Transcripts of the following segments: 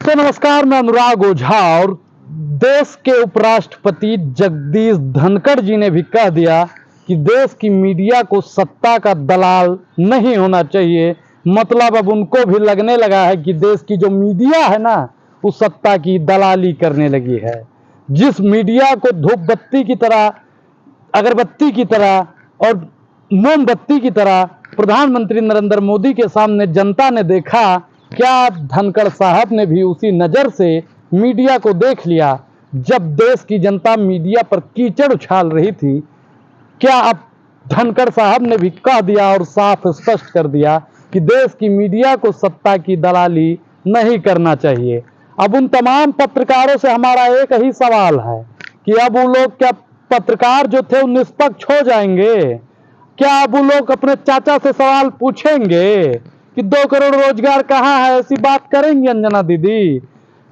तो नमस्कार, मैं अनुराग ओझा। और देश के उपराष्ट्रपति जगदीश धनखड़ जी ने भी कह दिया कि देश की मीडिया को सत्ता का दलाल नहीं होना चाहिए। मतलब अब उनको भी लगने लगा है कि देश की जो मीडिया है ना, वो सत्ता की दलाली करने लगी है। जिस मीडिया को धूप बत्ती की तरह, अगरबत्ती की तरह और मोमबत्ती की तरह प्रधानमंत्री नरेंद्र मोदी के सामने जनता ने देखा, क्या धनखड़ साहब ने भी उसी नज़र से मीडिया को देख लिया जब देश की जनता मीडिया पर कीचड़ उछाल रही थी? क्या अब धनखड़ साहब ने भी कह दिया और साफ स्पष्ट कर दिया कि देश की मीडिया को सत्ता की दलाली नहीं करना चाहिए। अब उन तमाम पत्रकारों से हमारा एक ही सवाल है कि अब वो लोग, क्या पत्रकार जो थे वो निष्पक्ष हो जाएंगे? क्या अब वो लोग अपने चाचा से सवाल पूछेंगे कि 2 करोड़ रोजगार कहाँ है? ऐसी बात करेंगी अंजना दीदी?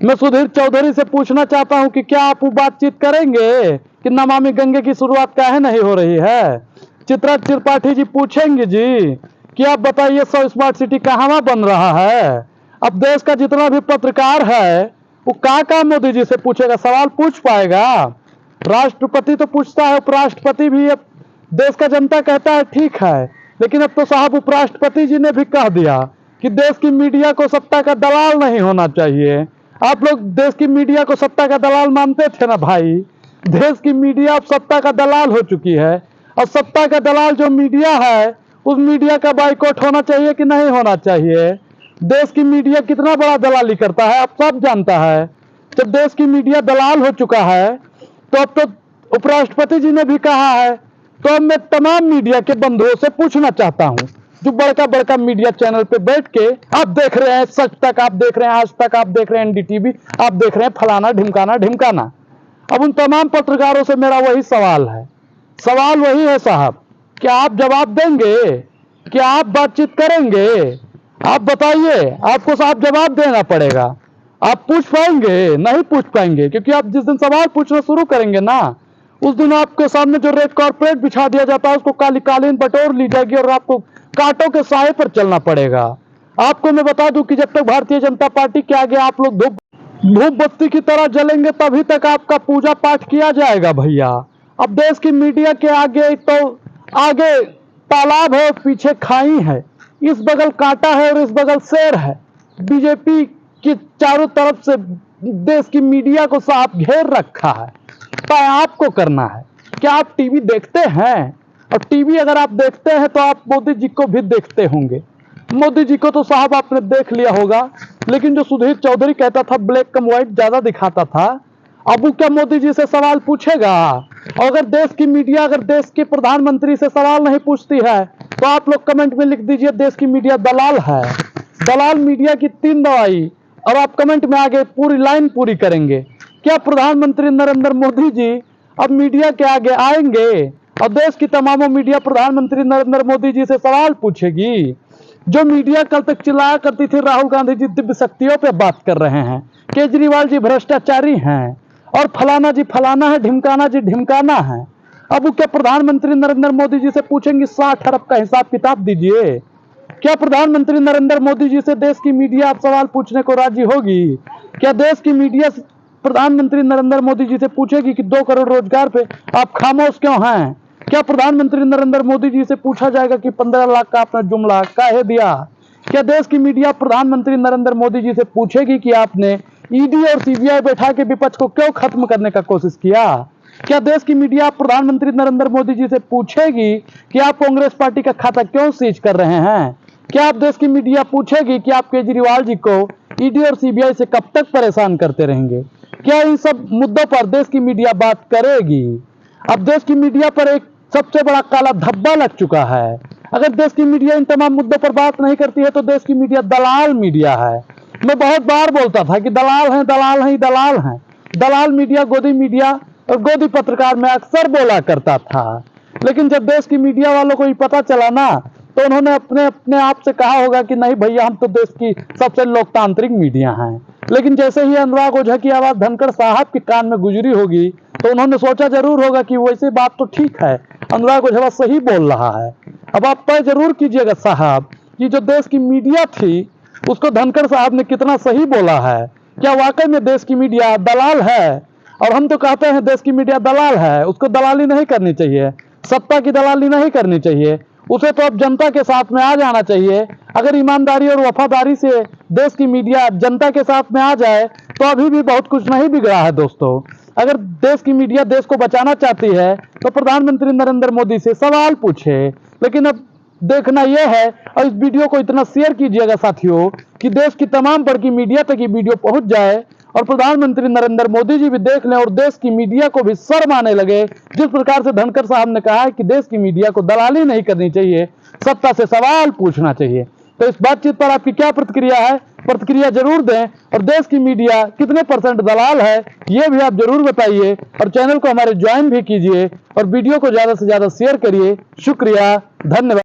मैं सुधीर चौधरी से पूछना चाहता हूं कि क्या आप वो बातचीत करेंगे कि नमामि गंगे की शुरुआत काहे नहीं हो रही है? चित्रा त्रिपाठी जी पूछेंगे जी कि आप बताइए 100 स्मार्ट सिटी कहाँ बन रहा है? अब देश का जितना भी पत्रकार है वो का मोदी जी से पूछेगा, सवाल पूछ पाएगा? राष्ट्रपति तो पूछता है, उपराष्ट्रपति भी। अब देश का जनता कहता है ठीक है, लेकिन अब तो साहब उपराष्ट्रपति जी ने भी कह दिया कि देश की मीडिया को सत्ता का दलाल नहीं होना चाहिए। आप लोग देश की मीडिया को सत्ता का दलाल मानते थे ना भाई? देश की मीडिया अब सत्ता का दलाल हो चुकी है। और सत्ता का दलाल जो मीडिया है, उस मीडिया का बाइकआउट होना चाहिए कि नहीं होना चाहिए? देश की मीडिया कितना बड़ा दलाली करता है, आप सब जानता है। जब देश की मीडिया दलाल हो चुका है तो अब तो उपराष्ट्रपति जी ने भी कहा है। तो अब मैं तमाम मीडिया के बंधुओं से पूछना चाहता हूं, जो बड़का बड़का मीडिया चैनल पे बैठ के आप देख रहे हैं, सच तक आप देख रहे हैं, आज तक आप देख रहे हैं, एनडीटीवी आप देख रहे हैं, फलाना ढिमकाना ढिमकाना। अब उन तमाम पत्रकारों से मेरा वही सवाल है, सवाल वही है साहब, क्या आप जवाब देंगे? क्या आप बातचीत करेंगे? आप बताइए, आपको साहब जवाब देना पड़ेगा। आप पूछ पाएंगे? नहीं पूछ पाएंगे, क्योंकि आप जिस दिन सवाल पूछना शुरू करेंगे ना, उस दिन आपके सामने जो रेड कॉर्पोरेट बिछा दिया जाता है उसको काली कालीन बटोर ली जाएगी और आपको कांटों के साए पर चलना पड़ेगा। आपको मैं बता दूं कि जब तक भारतीय जनता पार्टी के आगे आप लोग धूप बत्ती की तरह जलेंगे, तभी तक आपका पूजा पाठ किया जाएगा भैया। अब देश की मीडिया के आगे तो आगे तालाब है, पीछे खाई है, इस बगल कांटा है और इस बगल शेर है। बीजेपी की चारों तरफ से देश की मीडिया को साफ घेर रखा है। तो आपको करना है, क्या आप टीवी देखते हैं? और टीवी अगर आप देखते हैं तो आप मोदी जी को भी देखते होंगे। मोदी जी को तो साहब आपने देख लिया होगा, लेकिन जो सुधीर चौधरी कहता था ब्लैक एंड व्हाइट ज्यादा दिखाता था, अब वो क्या मोदी जी से सवाल पूछेगा? और अगर देश की मीडिया, अगर देश के प्रधानमंत्री से सवाल नहीं पूछती है तो आप लोग कमेंट में लिख दीजिए देश की मीडिया दलाल है। दलाल मीडिया की 3 दवाई, और आप कमेंट में आगे पूरी लाइन पूरी करेंगे। क्या प्रधानमंत्री नरेंद्र मोदी जी अब मीडिया के आगे आएंगे और देश की तमाम मीडिया प्रधानमंत्री नरेंद्र मोदी जी से सवाल पूछेगी? जो मीडिया कल तक चिल्लाया करती थी राहुल गांधी जी दिव्य शक्तियों पे बात कर रहे हैं, केजरीवाल जी भ्रष्टाचारी हैं, और फलाना जी फलाना है, ढिमकाना जी ढिमकाना है, अब वो क्या प्रधानमंत्री नरेंद्र मोदी जी से पूछेंगे 60 अरब का हिसाब किताब दीजिए? क्या प्रधानमंत्री नरेंद्र मोदी जी से देश की मीडिया आप सवाल पूछने को राजी होगी? क्या देश की मीडिया प्रधानमंत्री नरेंद्र मोदी जी से पूछेगी कि 2 करोड़ रोजगार पे आप खामोश क्यों हैं? क्या प्रधानमंत्री नरेंद्र मोदी जी से पूछा जाएगा कि 15 लाख का आपने जुमला काहे दिया? क्या देश की मीडिया प्रधानमंत्री नरेंद्र मोदी जी से पूछेगी कि आपने ईडी और सीबीआई बैठा के विपक्ष को क्यों खत्म करने का कोशिश किया? क्या देश की मीडिया प्रधानमंत्री नरेंद्र मोदी जी से पूछेगी कि आप कांग्रेस पार्टी का खाता क्यों सीज कर रहे हैं? क्या आप देश की मीडिया पूछेगी कि आप केजरीवाल जी को ईडी और सीबीआई से कब तक परेशान करते रहेंगे? क्या इन सब मुद्दों पर देश की मीडिया बात करेगी? अब देश की मीडिया पर एक सबसे बड़ा काला धब्बा लग चुका है। अगर देश की मीडिया इन तमाम मुद्दों पर बात नहीं करती है तो देश की मीडिया दलाल मीडिया है। मैं बहुत बार बोलता था कि दलाल हैं, दलाल हैं, दलाल हैं। दलाल मीडिया, गोदी मीडिया और गोदी पत्रकार में अक्सर बोला करता था, लेकिन जब देश की मीडिया वालों को ये पता चला ना, तो उन्होंने अपने अपने आप से कहा होगा कि नहीं भैया, हम तो देश की सबसे लोकतांत्रिक मीडिया हैं। लेकिन जैसे ही अनुराग ओझा की आवाज धनखड़ साहब के कान में गुजरी होगी तो उन्होंने सोचा जरूर होगा कि वैसे बात तो ठीक है, अनुराग ओझा सही बोल रहा है। अब आप तय जरूर कीजिएगा साहब कि जो देश की मीडिया थी उसको धनखड़ साहब ने कितना सही बोला है, क्या वाकई में देश की मीडिया दलाल है? और हम तो कहते हैं देश की मीडिया दलाल है, उसको दलाली नहीं करनी चाहिए, सत्ता की दलाली नहीं करनी चाहिए, उसे तो अब जनता के साथ में आ जाना चाहिए। अगर ईमानदारी और वफादारी से देश की मीडिया जनता के साथ में आ जाए तो अभी भी बहुत कुछ नहीं बिगड़ा है दोस्तों। अगर देश की मीडिया देश को बचाना चाहती है तो प्रधानमंत्री नरेंद्र मोदी से सवाल पूछे। लेकिन अब देखना यह है, और इस वीडियो को इतना शेयर कीजिएगा साथियों कि देश की तमाम बड़ी मीडिया तक ये वीडियो पहुंच जाए और प्रधानमंत्री नरेंद्र मोदी जी भी देख लें और देश की मीडिया को भी शर्म आने लगे। जिस प्रकार से धनखड़ साहब ने कहा है कि देश की मीडिया को दलाली नहीं करनी चाहिए, सत्ता से सवाल पूछना चाहिए। तो इस बातचीत पर आपकी क्या प्रतिक्रिया है? प्रतिक्रिया जरूर दें। और देश की मीडिया कितने % दलाल है ये भी आप जरूर बताइए, और चैनल को हमारे ज्वाइन भी कीजिए और वीडियो को ज्यादा से ज्यादा शेयर करिए। शुक्रिया, धन्यवाद।